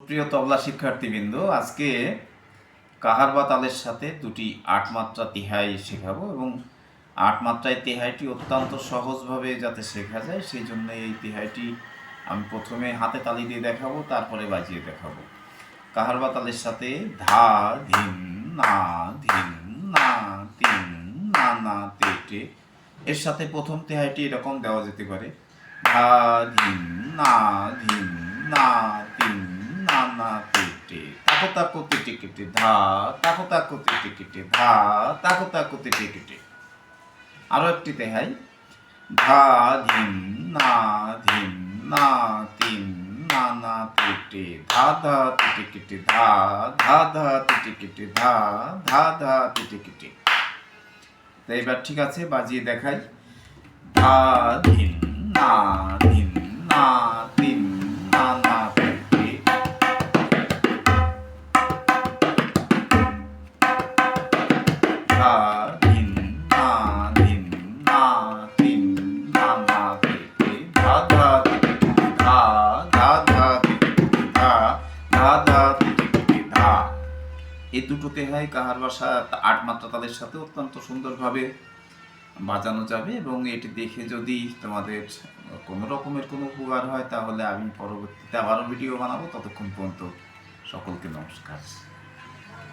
সুপ্রিয় তবলা শিক্ষার্থীবৃন্দ, আজকে কাহার বা তালের সাথে দুটি আট মাত্রা তিহাই শেখাবো এবং আট মাত্রায় তিহাইটি অত্যন্ত সহজভাবে যাতে শেখা যায় সেই জন্য এই তিহাইটি আমি প্রথমে হাতে তালি দিয়ে দেখাবো, তারপরে বাজিয়ে দেখাবো। কাহার বা তালের সাথে ধা ধিন না ধিন না তিন না না তে টে। এর সাথে প্রথম তিহাইটি এরকম দেওয়া যেতে পারে: ধা ধিন না ধিন না তিন না না তে টে, তাকো তাকো তে কেটে ধা, তাকো তাকো তে কেটে ধা, তাকো তাকো তে কেটে। আরো একটি তেহাই: ধা ধিন না ধিন না তিন না না তে টে, ধা ধা তে কেটে ধা, ধা ধা তে কেটে ধা, ধা ধা তে কেটে। তো এবার ঠিক আছে, বাজিয়ে দেখাই। ধা ধিন না ধিন না তিন না না তে টে, ধা ধিন না ধিন না তিন না না তে টে, ধা ধা তে কেটে ধা, ধা ধা তে কেটে ধা, ধা ধা তে কেটে ধা। এই দুটো তেহাই কাহার বাসা আট মাত্রা তালের সাথে অত্যন্ত সুন্দরভাবে বাজানো যাবে এবং এটি দেখে যদি তোমাদের কোনো রকমের কোনো উপকার হয় তাহলে আমি পরবর্তীতে আবারও ভিডিও বানাবো। ততক্ষণ পর্যন্ত সকলকে নমস্কার।